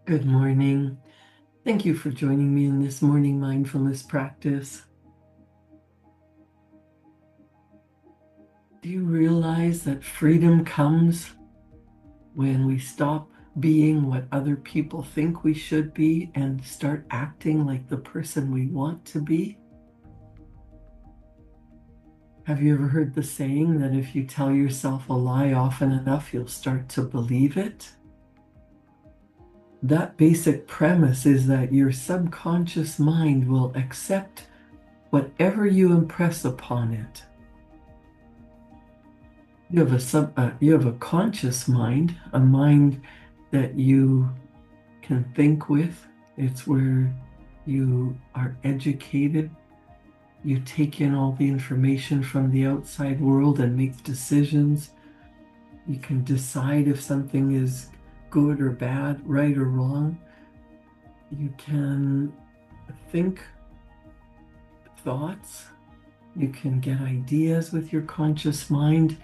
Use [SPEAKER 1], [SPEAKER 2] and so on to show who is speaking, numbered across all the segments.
[SPEAKER 1] Good morning. Thank you for joining me in this morning mindfulness practice. Do you realize that freedom comes when we stop being what other people think we should be and start acting like the person we want to be? Have you ever heard the saying that if you tell yourself a lie often enough, you'll start to believe it? That basic premise is that your subconscious mind will accept whatever you impress upon it. You have a conscious mind, a mind that you can think with. It's where you are educated. You take in all the information from the outside world and make decisions. You can decide if something is good or bad, right or wrong. You can think thoughts. You can get ideas with your conscious mind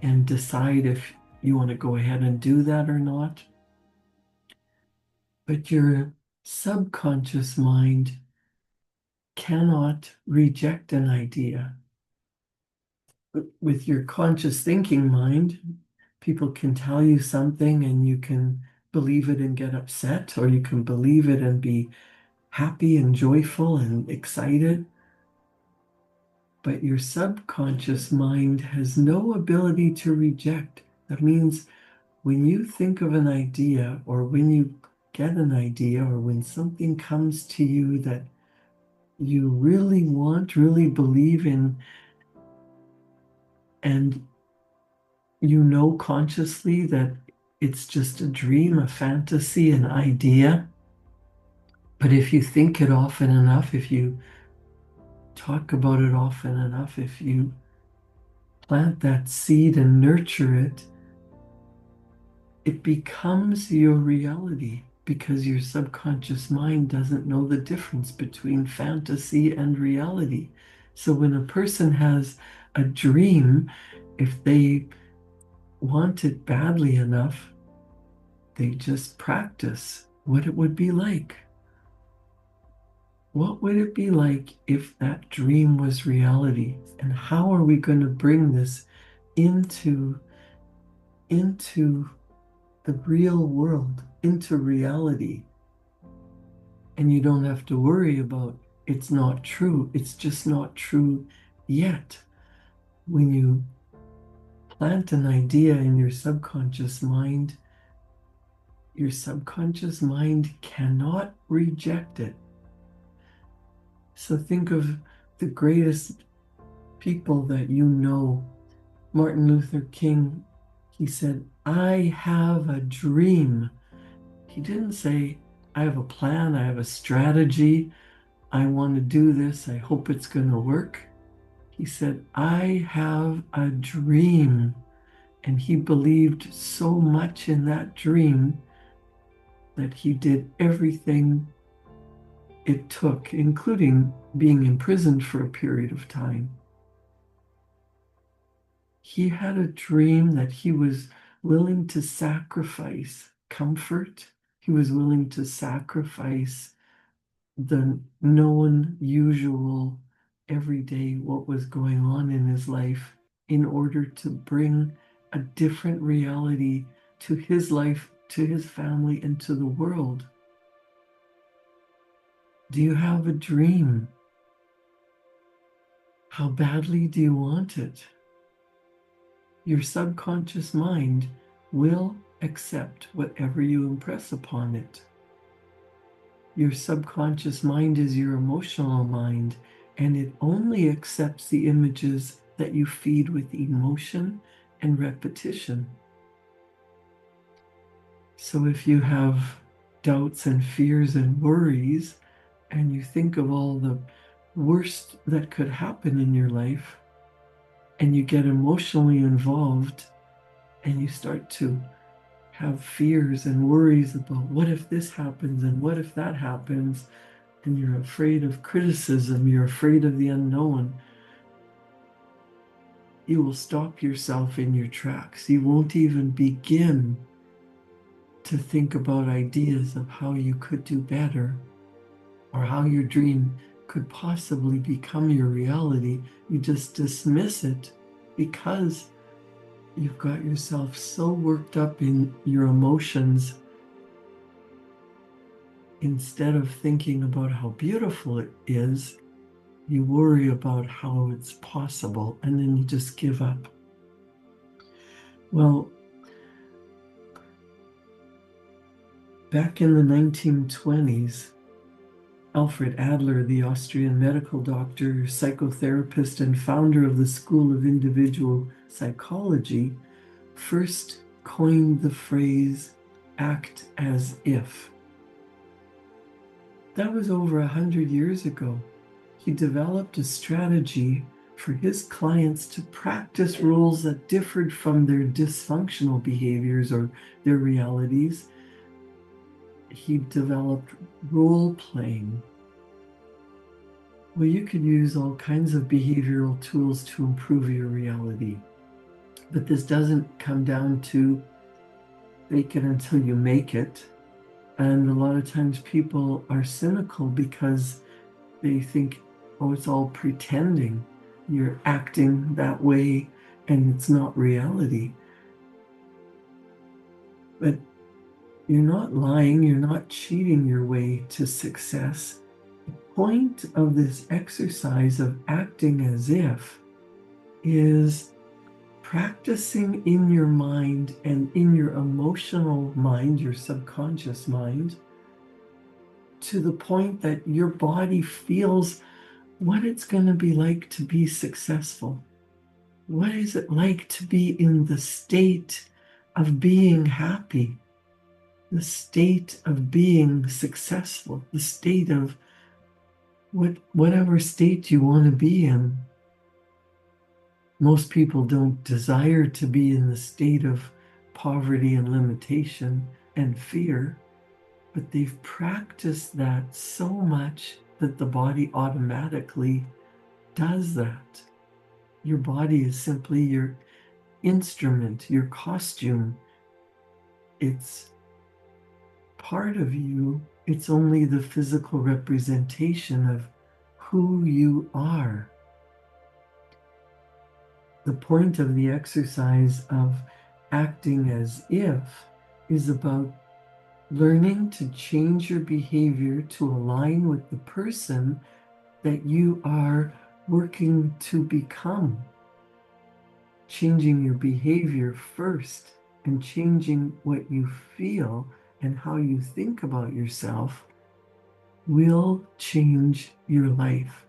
[SPEAKER 1] and decide if you want to go ahead and do that or not. But your subconscious mind cannot reject an idea. With your conscious thinking mind, people can tell you something and you can believe it and get upset, or you can believe it and be happy and joyful and excited. But your subconscious mind has no ability to reject. That means when you think of an idea, or when you get an idea, or when something comes to you that you really want, really believe in, and you know consciously that it's just a dream, a fantasy, an idea. But if you think it often enough, if you talk about it often enough, if you plant that seed and nurture it, it becomes your reality because your subconscious mind doesn't know the difference between fantasy and reality. So when a person has a dream, if they want it badly enough, they just practice what it would be like. What would it be like if that dream was reality? And how are we going to bring this into the real world, into reality? And you don't have to worry about it's not true. It's just not true yet. When you plant an idea in your subconscious mind cannot reject it. So think of the greatest people that you know. Martin Luther King, he said, I have a dream. He didn't say, I have a plan, I have a strategy, I want to do this, I hope it's going to work. He said, I have a dream. And he believed so much in that dream that he did everything it took, including being imprisoned for a period of time. He had a dream that he was willing to sacrifice comfort. He was willing to sacrifice the known, usual, everyday, what was going on in his life in order to bring a different reality to his life, to his family, and to the world. Do you have a dream? How badly do you want it? Your subconscious mind will accept whatever you impress upon it. Your subconscious mind is your emotional mind, and it only accepts the images that you feed with emotion and repetition. So if you have doubts and fears and worries, and you think of all the worst that could happen in your life, and you get emotionally involved, and you start to have fears and worries about what if this happens and what if that happens, and you're afraid of criticism, you're afraid of the unknown, you will stop yourself in your tracks. You won't even begin to think about ideas of how you could do better or how your dream could possibly become your reality. You just dismiss it because you've got yourself so worked up in your emotions. Instead of thinking about how beautiful it is, you worry about how it's possible, and then you just give up. Well, back in the 1920s, Alfred Adler, the Austrian medical doctor, psychotherapist, and founder of the School of Individual Psychology, first coined the phrase act as if. That was over 100 years ago. He developed a strategy for his clients to practice roles that differed from their dysfunctional behaviors or their realities. He developed role playing. Well, you could use all kinds of behavioral tools to improve your reality, but this doesn't come down to fake it until you make it. And a lot of times people are cynical because they think, oh, it's all pretending. You're acting that way and it's not reality. But you're not lying, you're not cheating your way to success. The point of this exercise of acting as if is practicing in your mind and in your emotional mind, your subconscious mind, to the point that your body feels what it's going to be like to be successful. What is it like to be in the state of being happy, the state of being successful, the state of whatever state you want to be in. Most people don't desire to be in the state of poverty and limitation and fear, but they've practiced that so much that the body automatically does that. Your body is simply your instrument, your costume. It's part of you. It's only the physical representation of who you are. The point of the exercise of acting as if is about learning to change your behavior to align with the person that you are working to become. Changing your behavior first and changing what you feel and how you think about yourself will change your life.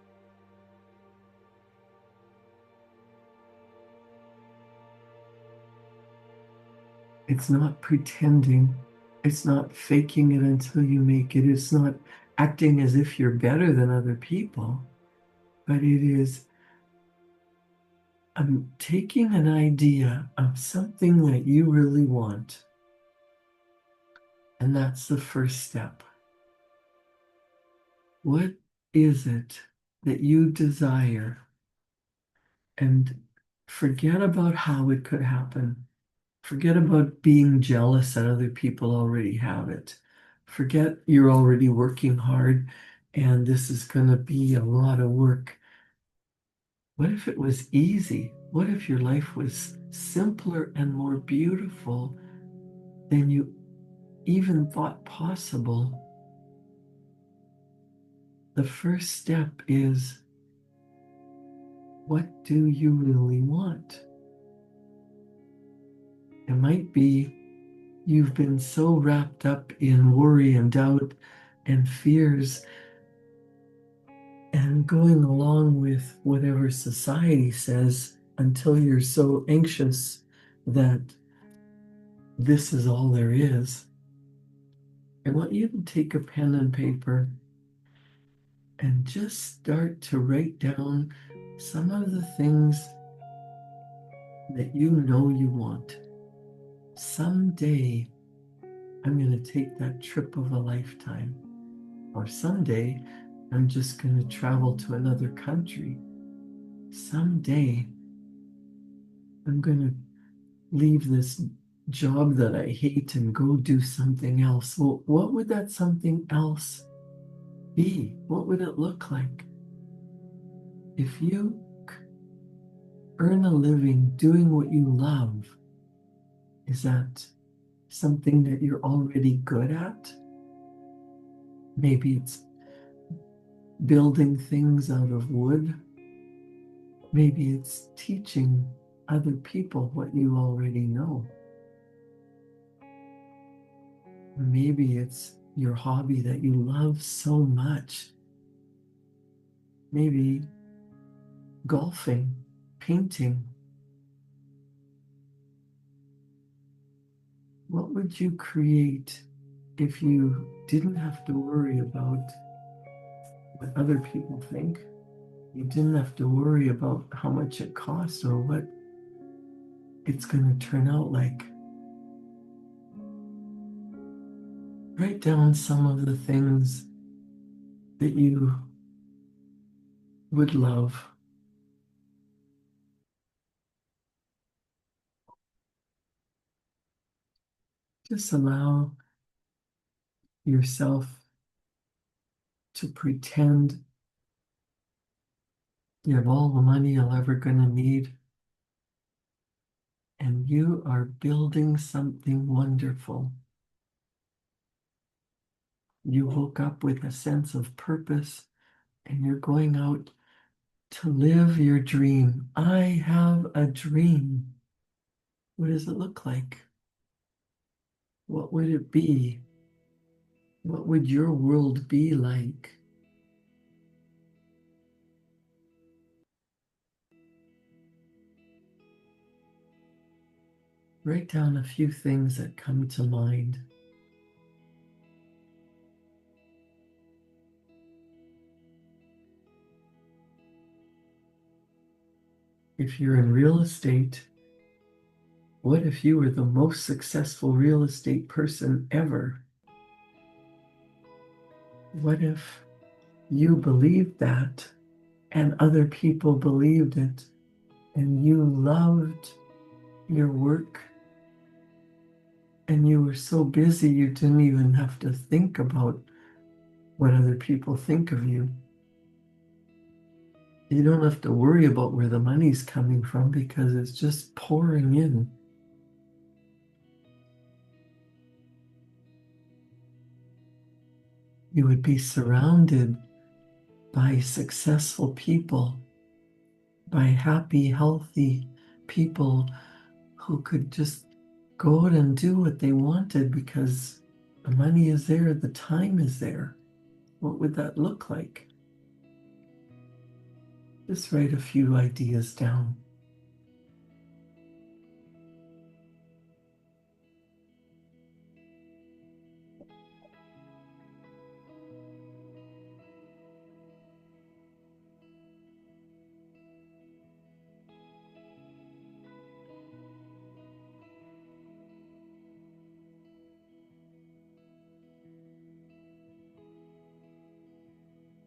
[SPEAKER 1] It's not pretending. It's not faking it until you make it. It's not acting as if you're better than other people, but it is taking an idea of something that you really want. And that's the first step. What is it that you desire? And forget about how it could happen. Forget about being jealous that other people already have it. Forget you're already working hard and this is going to be a lot of work. What if it was easy? What if your life was simpler and more beautiful than you even thought possible? The first step is, what do you really want? It might be you've been so wrapped up in worry and doubt and fears and going along with whatever society says until you're so anxious that this is all there is. I want you to take a pen and paper and just start to write down some of the things that you know you want. Someday, I'm going to take that trip of a lifetime. Or someday, I'm just going to travel to another country. Someday, I'm going to leave this job that I hate and go do something else. Well, what would that something else be? What would it look like? If you earn a living doing what you love, is that something that you're already good at? Maybe it's building things out of wood. Maybe it's teaching other people what you already know. Maybe it's your hobby that you love so much. Maybe golfing, painting. What would you create if you didn't have to worry about what other people think? You didn't have to worry about how much it costs or what it's going to turn out like. Write down some of the things that you would love. Just allow yourself to pretend you have all the money you're ever going to need, and you are building something wonderful. You woke up with a sense of purpose, and you're going out to live your dream. I have a dream. What does it look like? What would it be? What would your world be like? Write down a few things that come to mind. If you're in real estate, what if you were the most successful real estate person ever? What if you believed that and other people believed it and you loved your work and you were so busy you didn't even have to think about what other people think of you? You don't have to worry about where the money's coming from because it's just pouring in. You would be surrounded by successful people, by happy, healthy people who could just go out and do what they wanted because the money is there, the time is there. What would that look like? Just write a few ideas down.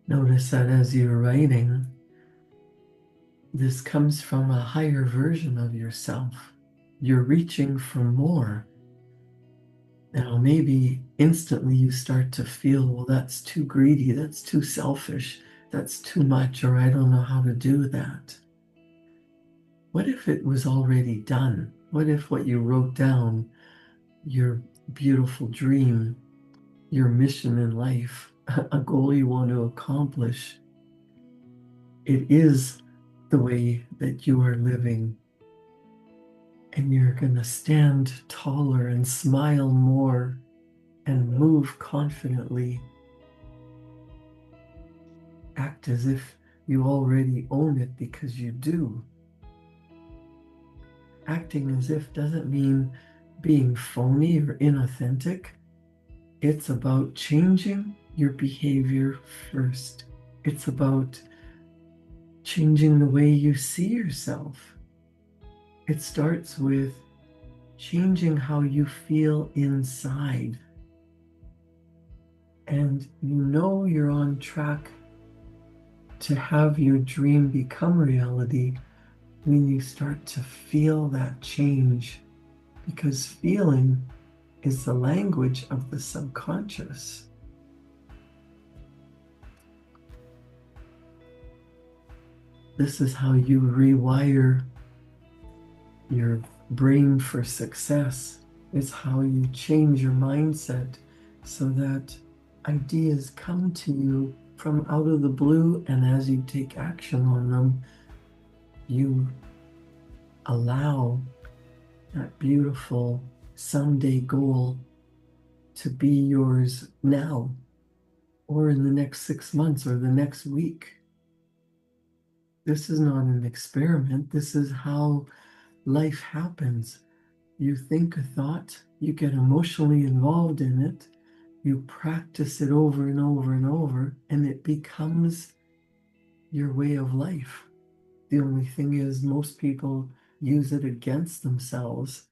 [SPEAKER 1] Notice that as you're writing, this comes from a higher version of yourself. You're reaching for more. Now, maybe instantly you start to feel, well, that's too greedy, that's too selfish, that's too much, or I don't know how to do that. What if it was already done? What if what you wrote down, your beautiful dream, your mission in life, a goal you want to accomplish, it is the way that you are living, and you're going to stand taller and smile more and move confidently. Act as if you already own it because you do. Acting as if doesn't mean being phony or inauthentic. It's about changing your behavior first. It's about changing the way you see yourself. It starts with changing how you feel inside. And you know you're on track to have your dream become reality when you start to feel that change. because feeling is the language of the subconscious. This is how you rewire your brain for success. It's how you change your mindset so that ideas come to you from out of the blue, and as you take action on them, you allow that beautiful someday goal to be yours now, or in the next 6 months, or the next week. This is not an experiment. This is how life happens. You think a thought, you get emotionally involved in it, you practice it over and over and over, and it becomes your way of life. The only thing is, most people use it against themselves.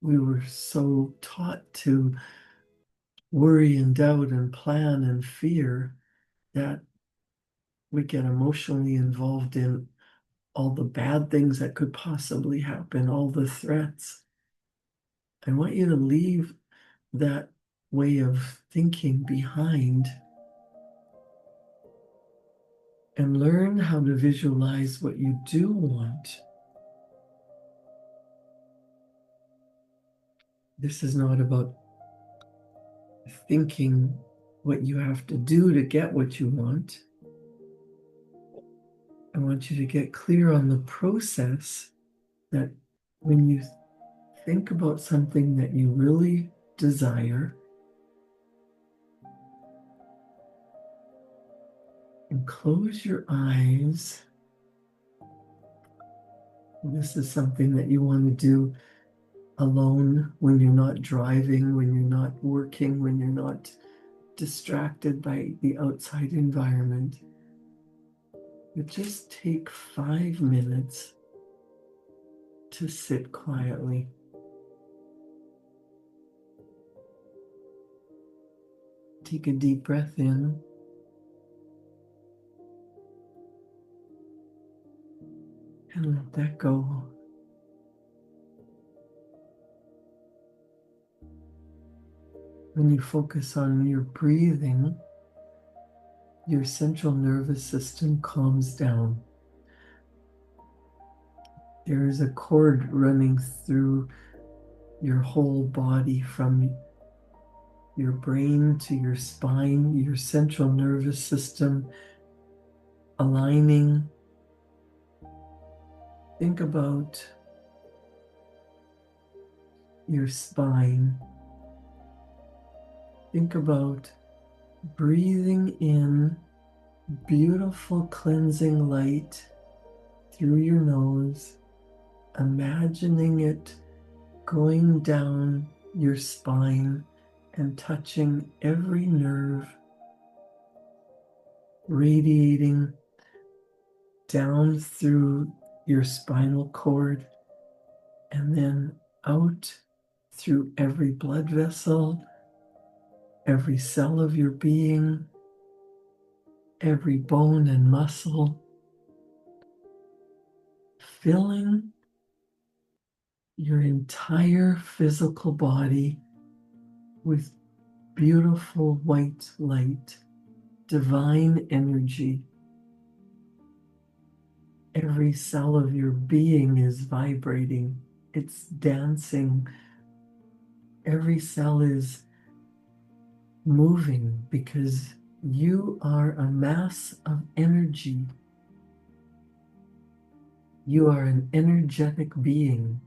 [SPEAKER 1] We were so taught to worry and doubt and plan and fear that we get emotionally involved in all the bad things that could possibly happen, all the threats. I want you to leave that way of thinking behind and learn how to visualize what you do want. This is not about thinking what you have to do to get what you want. I want you to get clear on the process, that when you think about something that you really desire, and close your eyes. This is something that you want to do alone, when you're not driving, when you're not working, when you're not distracted by the outside environment. You just take 5 minutes to sit quietly. Take a deep breath in and let that go. When you focus on your breathing, your central nervous system calms down. There is a cord running through your whole body, from your brain to your spine, your central nervous system aligning. Think about your spine. Think about breathing in beautiful cleansing light through your nose, imagining it going down your spine and touching every nerve, radiating down through your spinal cord and then out through every blood vessel, every cell of your being, every bone and muscle, filling your entire physical body with beautiful white light, divine energy. Every cell of your being is vibrating, it's dancing. Every cell is moving because you are a mass of energy. You are an energetic being.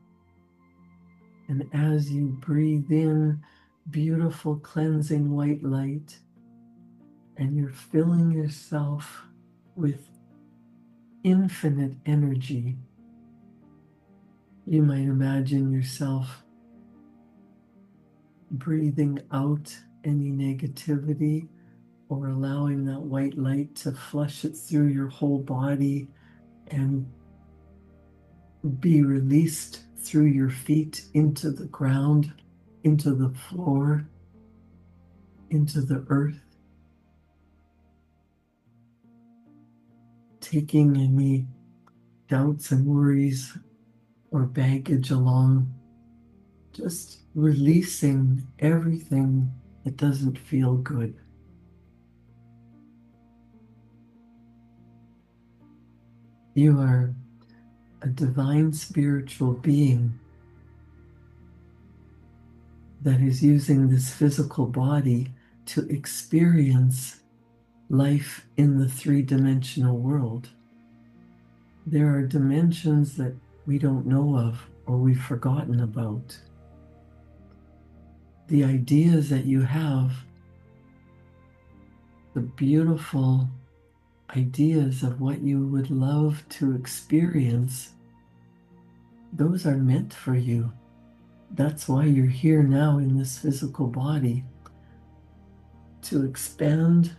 [SPEAKER 1] And as you breathe in beautiful cleansing white light, and you're filling yourself with infinite energy, you might imagine yourself breathing out any negativity, or allowing that white light to flush it through your whole body and be released through your feet into the ground, into the floor, into the earth. Taking any doubts and worries or baggage along Just releasing everything that doesn't feel good. You are a divine spiritual being that is using this physical body to experience life in the three-dimensional world. There are dimensions that we don't know of or we've forgotten about. The ideas that you have, the beautiful ideas of what you would love to experience, those are meant for you. That's why you're here now in this physical body, to expand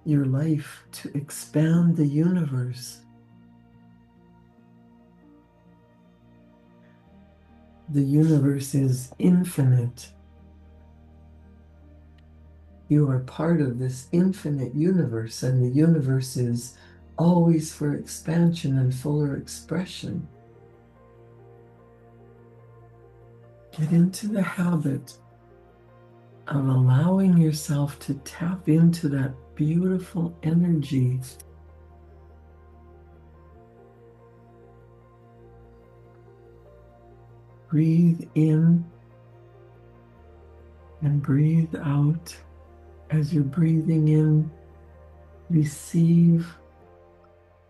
[SPEAKER 1] your life, to expand the universe. The universe is infinite. You are part of this infinite universe, and the universe is always for expansion and fuller expression. Get into the habit of allowing yourself to tap into that beautiful energy. Breathe in and breathe out. As you're breathing in, receive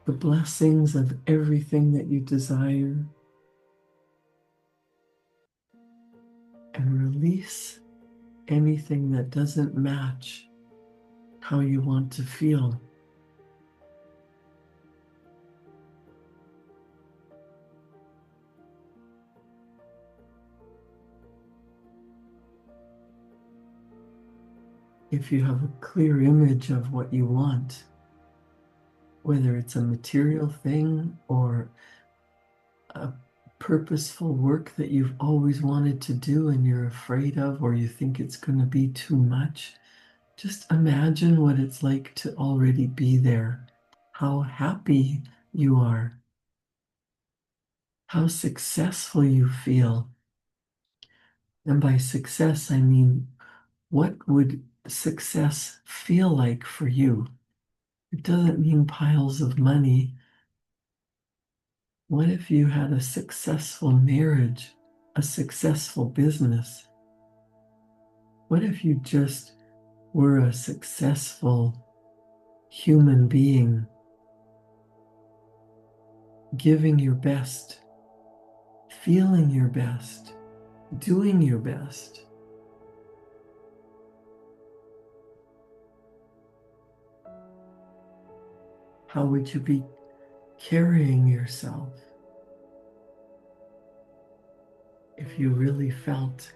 [SPEAKER 1] the blessings of everything that you desire, and release anything that doesn't match how you want to feel. If you have a clear image of what you want, whether it's a material thing or a purposeful work that you've always wanted to do and you're afraid of, or you think it's going to be too much, just imagine what it's like to already be there, how happy you are, how successful you feel. And by success, I mean, what would success feel like for you? It doesn't mean piles of money. What if you had a successful marriage, a successful business? What if you just were a successful human being, giving your best, feeling your best, doing your best? How would you be carrying yourself if you really felt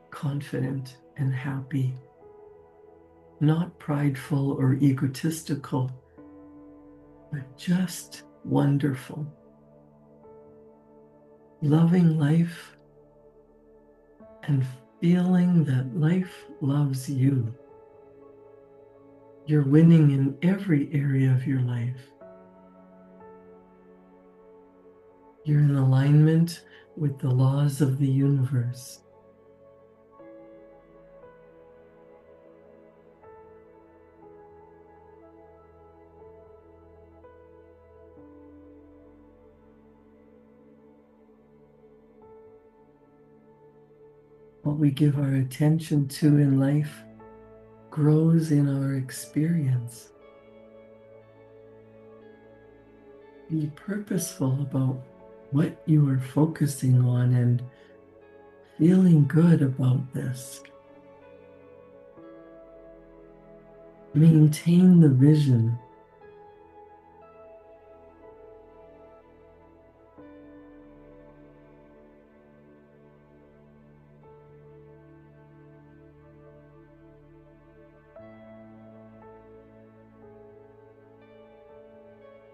[SPEAKER 1] confident and happy, not prideful or egotistical, but just wonderful, loving life and feeling that life loves you? You're winning in every area of your life. You're in alignment with the laws of the universe. What we give our attention to in life grows in our experience. Be purposeful about what you are focusing on and feeling good about this. Maintain the vision.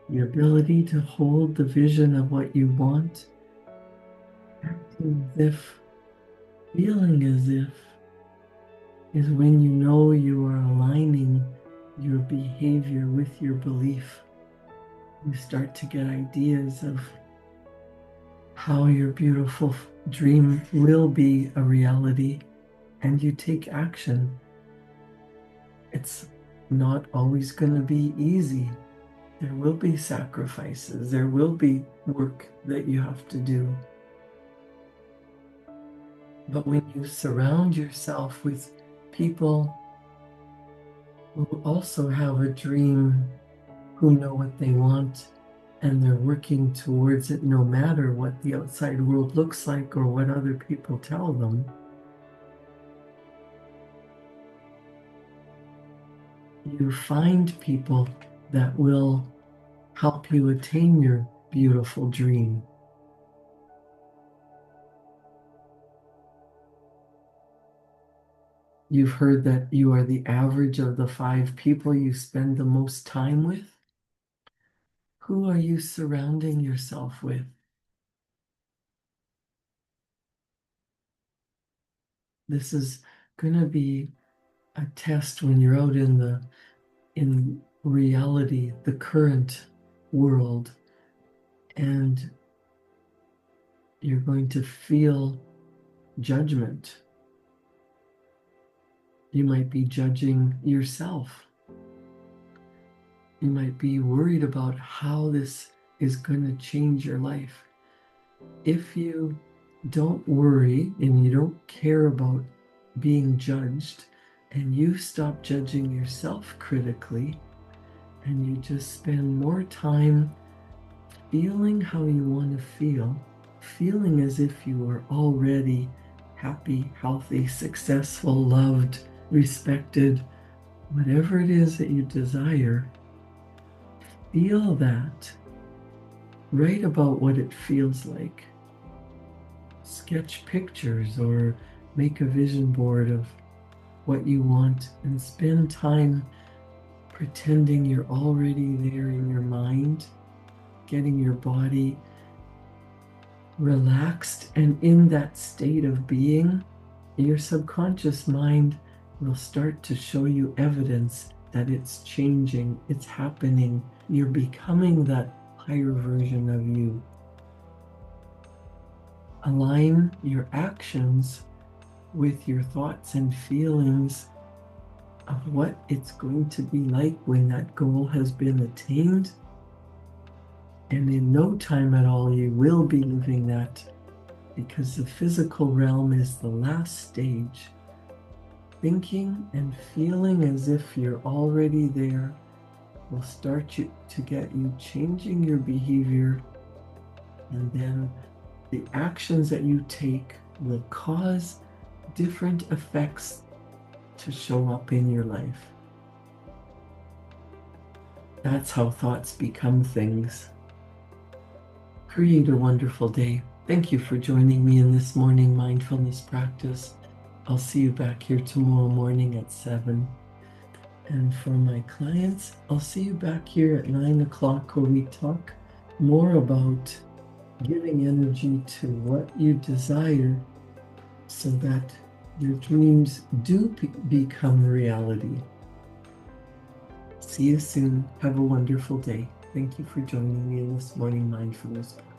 [SPEAKER 1] The ability to hold the vision of what you want, acting as if, feeling as if, is when you know you are aligning your behavior with your belief. You start to get ideas of how your beautiful dream will be a reality and you take action. It's not always going to be easy. There will be sacrifices. There will be work that you have to do. But when you surround yourself with people who also have a dream, who know what they want, and they're working towards it no matter what the outside world looks like or what other people tell them, you find people that will help you attain your beautiful dream. You've heard that you are the average of the 5 people you spend the most time with. Who are you surrounding yourself with? This is going to be a test when you're out in reality, the current world, and you're going to feel judgment. You might be judging yourself. You might be worried about how this is going to change your life. If you don't worry and you don't care about being judged, and you stop judging yourself critically, and you just spend more time feeling how you want to feel, feeling as if you are already happy, healthy, successful, loved, respected, whatever it is that you desire, feel that. Write about what it feels like. Sketch pictures or make a vision board of what you want and spend time pretending you're already there in your mind, getting your body relaxed, and in that state of being, your subconscious mind will start to show you evidence that it's changing, it's happening, you're becoming that higher version of you. Align your actions with your thoughts and feelings of what it's going to be like when that goal has been attained. And in no time at all, you will be living that, because the physical realm is the last stage. Thinking and feeling as if you're already there will start to get you changing your behavior, and then the actions that you take will cause different effects to show up in your life. That's how thoughts become things. Create a wonderful day. Thank you for joining me in this morning mindfulness practice. I'll see you back here tomorrow morning at 7. And for my clients, I'll see you back here at 9 o'clock, where we talk more about giving energy to what you desire so that your dreams do become reality. See you soon. Have a wonderful day. Thank you for joining me in this morning mindfulness practice.